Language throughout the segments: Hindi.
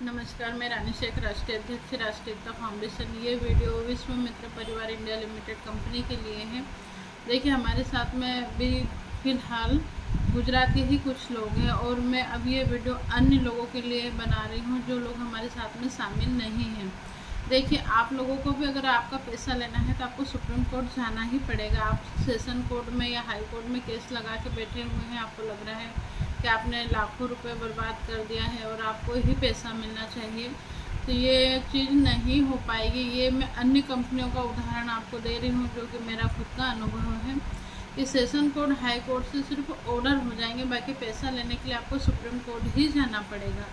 नमस्कार, मैं रानी शेख, राष्ट्रीय अध्यक्ष राष्ट्रीय एकता फाउंडेशन। ये वीडियो विश्व मित्र परिवार इंडिया लिमिटेड कंपनी के लिए है। देखिए, हमारे साथ में भी फ़िलहाल गुजरात के ही कुछ लोग हैं और मैं अब ये वीडियो अन्य लोगों के लिए बना रही हूँ जो लोग हमारे साथ में शामिल नहीं हैं। देखिए, आप लोगों को भी अगर आपका पैसा लेना है तो आपको सुप्रीम कोर्ट जाना ही पड़ेगा। आप सेशन कोर्ट में या हाई कोर्ट में केस लगा के बैठे हुए हैं, आपको लग रहा है कि आपने लाखों रुपए बर्बाद कर दिया है और आपको ही पैसा मिलना चाहिए, तो ये चीज़ नहीं हो पाएगी। ये मैं अन्य कंपनियों का उदाहरण आपको दे रही हूँ जो कि मेरा खुद का अनुभव है कि सेशन कोर्ट हाई कोर्ट से सिर्फ ऑर्डर हो जाएंगे, बाकी पैसा लेने के लिए आपको सुप्रीम कोर्ट ही जाना पड़ेगा।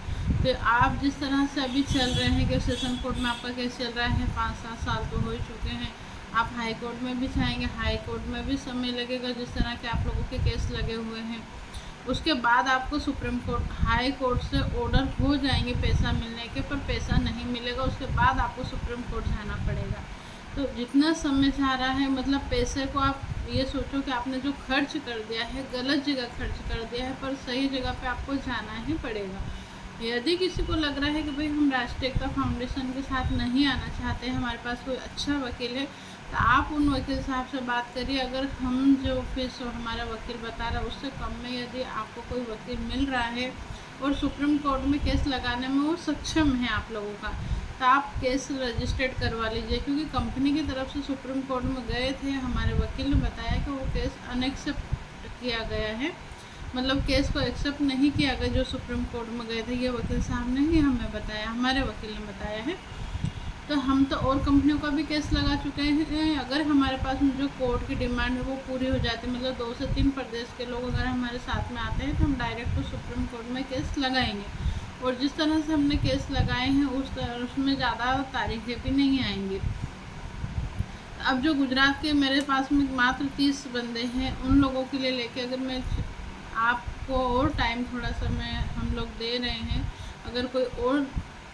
तो आप जिस तरह से अभी चल रहे हैं कि सेशन कोर्ट में आपका केस चल रहा है, 5-7 साल तो हो ही चुके हैं, आप हाई कोर्ट में भी जाएंगे, हाई कोर्ट में भी समय लगेगा जिस तरह के आप लोगों के केस लगे हुए हैं। उसके बाद आपको सुप्रीम कोर्ट हाई कोर्ट से ऑर्डर हो जाएंगे पैसा मिलने के, पर पैसा नहीं मिलेगा। उसके बाद आपको सुप्रीम कोर्ट जाना पड़ेगा। तो जितना समय जा रहा है, मतलब पैसे को आप ये सोचो कि आपने जो खर्च कर दिया है, गलत जगह खर्च कर दिया है, पर सही जगह पे आपको जाना ही पड़ेगा। यदि किसी को लग रहा है कि भाई हम राष्ट्रीय एकता फाउंडेशन के साथ नहीं आना चाहते हैं, हमारे पास कोई अच्छा वकील है, तो आप उन वकील साहब से बात करिए। अगर हम जो फीस हमारा वकील बता रहा है उससे कम में यदि आपको कोई वकील मिल रहा है और सुप्रीम कोर्ट में केस लगाने में वो सक्षम है आप लोगों का, तो आप केस रजिस्टर्ड करवा लीजिए। क्योंकि कंपनी की तरफ से सुप्रीम कोर्ट में गए थे, हमारे वकील ने बताया कि वो केस अनएक्सेप्ट किया गया है, मतलब केस को एक्सेप्ट नहीं किया गया जो सुप्रीम कोर्ट में गए थे। ये वकील साहब ने ही हमें बताया, हमारे वकील ने बताया है। तो हम तो और कंपनियों का भी केस लगा चुके हैं। अगर हमारे पास जो कोर्ट की डिमांड है वो पूरी हो जाती है, मतलब 2 से 3 प्रदेश के लोग अगर हमारे साथ में आते हैं तो हम डायरेक्ट तो सुप्रीम कोर्ट में केस लगाएंगे। और जिस तरह से हमने केस लगाए हैं उसमें ज़्यादा तारीखें भी नहीं आएंगी। अब जो गुजरात के मेरे पास में मात्र 30 बंदे हैं, उन लोगों के लिए लेके अगर मैं आपको और टाइम थोड़ा सा हम लोग दे रहे हैं, अगर कोई और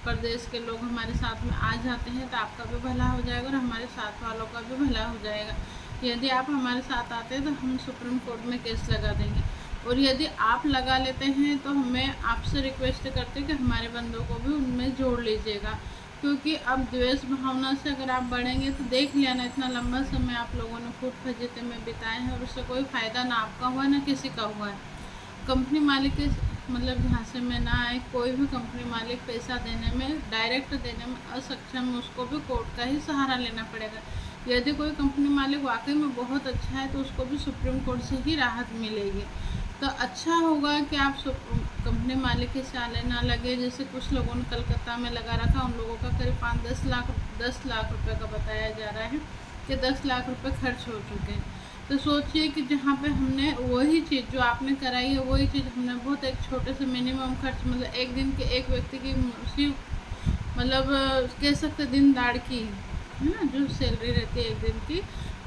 प्रदेश के लोग हमारे साथ में आ जाते हैं तो आपका भी भला हो जाएगा और हमारे साथ वालों का भी भला हो जाएगा। यदि आप हमारे साथ आते हैं तो हम सुप्रीम कोर्ट में केस लगा देंगे, और यदि आप लगा लेते हैं तो हमें आपसे रिक्वेस्ट करते हैं कि हमारे बंदों को भी उनमें जोड़ लीजिएगा। क्योंकि अब द्वेष भावना से अगर आप बढ़ेंगे तो देख लिया ना, इतना लंबा समय आप लोगों ने फूट फजीते में बिताए हैं और उससे कोई फ़ायदा ना आपका हुआ ना किसी का हुआ है। कंपनी मालिक के मतलब झांसे में ना आए, कोई भी कंपनी मालिक पैसा देने में, डायरेक्ट देने में असक्षम है, उसको भी कोर्ट का ही सहारा लेना पड़ेगा। यदि कोई कंपनी मालिक वाकई में बहुत अच्छा है तो उसको भी सुप्रीम कोर्ट से ही राहत मिलेगी। तो अच्छा होगा कि आप कंपनी मालिक के साले ना लगे। जैसे कुछ लोगों ने कलकत्ता में लगा रखा, उन लोगों का करीब 10 लाख रुपए का बताया जा रहा है कि 10 लाख रुपए खर्च हो चुके हैं। तो सोचिए कि जहाँ पे हमने वही चीज़ जो आपने कराई है, वही चीज़ हमने बहुत एक छोटे से मिनिमम खर्च, मतलब एक दिन के एक व्यक्ति की उसी मतलब कह सकते दिन दाड़ की है ना, जो सैलरी रहती है एक दिन की,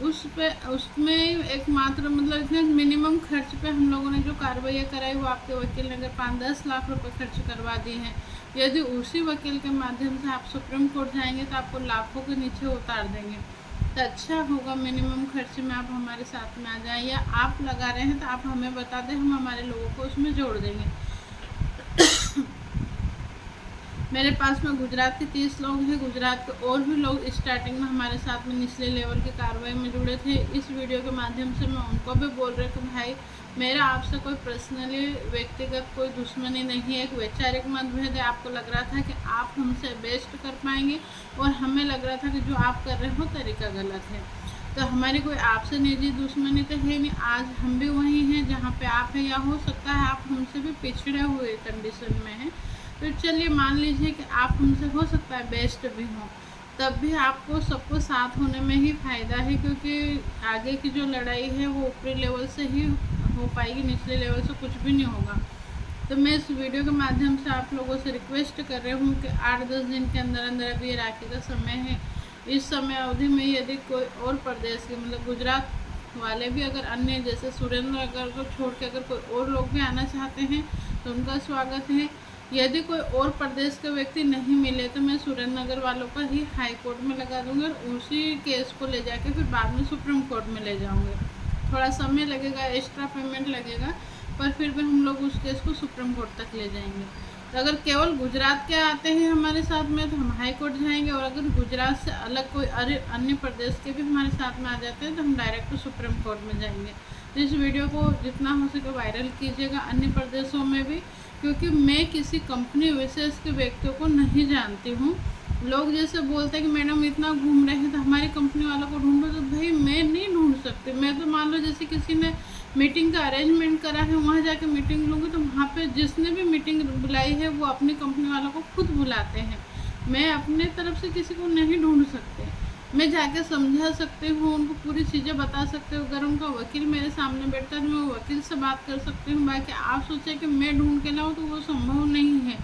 उसमें एक मात्र मतलब इतने मिनिमम खर्च पे हम लोगों ने जो कार्रवाई कराई, वो आपके वकील ने अगर 5-10 लाख रुपए खर्च करवा दिए हैं। यदि उसी वकील के माध्यम से आप सुप्रीम कोर्ट जाएंगे तो आपको लाखों के नीचे उतार देंगे। तो अच्छा होगा मिनिमम खर्च में आप हमारे साथ में आ जाएं, या आप लगा रहे हैं तो आप हमें बता दें, हम हमारे लोगों को उसमें जोड़ देंगे। मेरे पास में गुजरात के 30 लोग हैं। गुजरात के और भी लोग स्टार्टिंग में हमारे साथ में निचले लेवल की कार्रवाई में जुड़े थे। इस वीडियो के माध्यम से मैं उनको भी बोल रही हूँ कि भाई, मेरा आपसे कोई पर्सनली व्यक्तिगत कोई दुश्मनी नहीं है, एक वैचारिक मतभेद है। आपको लग रहा था कि आप हमसे बेस्ट कर पाएंगे और हमें लग रहा था कि जो आप कर रहे हो तरीका गलत है। तो हमारी कोई आपसे निजी दुश्मनी तो है नहीं। आज हम भी वहीं हैं जहाँ पे आप हैं, या हो सकता है आप हमसे भी पिछड़े हुए कंडीशन में हैं। तो चलिए मान लीजिए कि आप हमसे हो सकता है बेस्ट भी हों, तब भी आपको सबको साथ होने में ही फ़ायदा है। क्योंकि आगे की जो लड़ाई है वो ऊपरी लेवल से ही हो पाएगी, निचले लेवल से कुछ भी नहीं होगा। तो मैं इस वीडियो के माध्यम से आप लोगों से रिक्वेस्ट कर रही हूँ कि 8-10 दिन के अंदर अंदर, अभी राखी का समय है, इस समय अवधि में यदि कोई और प्रदेश के मतलब गुजरात वाले भी अगर अन्य जैसे सुरेंद्रनगर को छोड़ के अगर कोई और लोग भी आना चाहते हैं तो उनका स्वागत है। यदि कोई और प्रदेश के व्यक्ति नहीं मिले तो मैं सुरेंद्रनगर वालों का ही हाई कोर्ट में लगा दूंगी और उसी केस को ले जाके फिर बाद में सुप्रीम कोर्ट में ले जाऊंगे। थोड़ा समय लगेगा, एक्स्ट्रा पेमेंट लगेगा, पर फिर भी हम लोग उस केस को सुप्रीम कोर्ट तक ले जाएंगे। तो अगर केवल गुजरात के आते हैं हमारे साथ में तो हम हाई कोर्ट जाएंगे, और अगर गुजरात से अलग कोई अन्य प्रदेश के भी हमारे साथ में आ जाते हैं तो हम डायरेक्ट सुप्रीम कोर्ट में जाएंगे। तो इस वीडियो को जितना हो सके वायरल कीजिएगा अन्य प्रदेशों में भी, क्योंकि मैं किसी कंपनी विशेष के व्यक्तियों को नहीं जानती हूँ। लोग जैसे बोलते हैं कि मैडम इतना घूम रहे हैं तो हमारी कंपनी वालों को ढूंढो, तो भाई मैं नहीं ढूंढ सकती। मैं तो मान लो जैसे किसी ने मीटिंग का अरेंजमेंट करा है, वहाँ जाके मीटिंग लूँगी, तो वहाँ पे जिसने भी मीटिंग बुलाई है वो अपनी कंपनी वालों को खुद बुलाते हैं। मैं अपने तरफ से किसी को नहीं ढूंढ सकती। मैं जाके समझा सकती हूँ, उनको पूरी चीज़ें बता सकती हूँ। अगर उनका वकील मेरे सामने बैठता है तो मैं वकील से बात कर सकती हूँ। बाकी आप सोचें कि मैं ढूंढ के लाऊँ तो वो संभव नहीं है।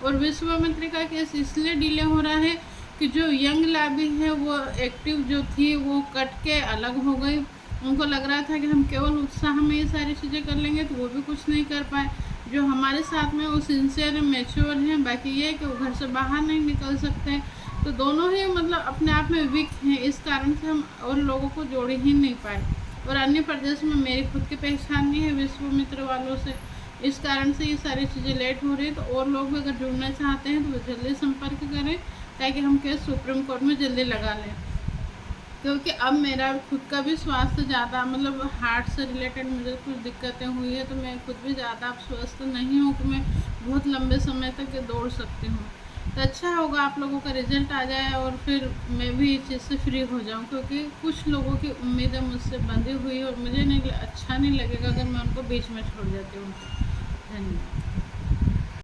और विश्वामित्री का केस इसलिए डिले हो रहा है कि जो यंग लाबी है वो एक्टिव जो थी वो कट के अलग हो गई। उनको लग रहा था कि हम केवल उत्साह में ये सारी चीज़ें कर लेंगे, तो वो भी कुछ नहीं कर पाए। जो हमारे साथ में वो सिंसियर मैच्योर हैं, बाकी ये है कि वो घर से बाहर नहीं निकल सकते। तो दोनों ही मतलब अपने आप में वीक हैं, इस कारण से हम और लोगों को जोड़ ही नहीं पाए। और अन्य प्रदेश में मेरी खुद की पहचान नहीं है विश्वामित्र वालों से, इस कारण से ये सारी चीज़ें लेट हो रही है। तो और लोग भी अगर जुड़ना चाहते हैं तो वो जल्दी संपर्क करें, ताकि हम केस सुप्रीम कोर्ट में जल्दी लगा लें। क्योंकि अब मेरा खुद का भी स्वास्थ्य ज़्यादा मतलब हार्ट से रिलेटेड मुझे कुछ दिक्कतें हुई है, तो मैं खुद भी ज़्यादा अब स्वस्थ नहीं हूँ कि मैं बहुत लंबे समय तक दौड़ सकती हूँ। तो अच्छा होगा आप लोगों का रिजल्ट आ जाए और फिर मैं भी इस चीज़ से फ्री हो जाऊँ, क्योंकि कुछ लोगों की उम्मीदें मुझसे बंधी हुई है और मुझे नहीं अच्छा नहीं लगेगा अगर मैं उनको बीच में छोड़ जाती हूँ। धन्यवाद।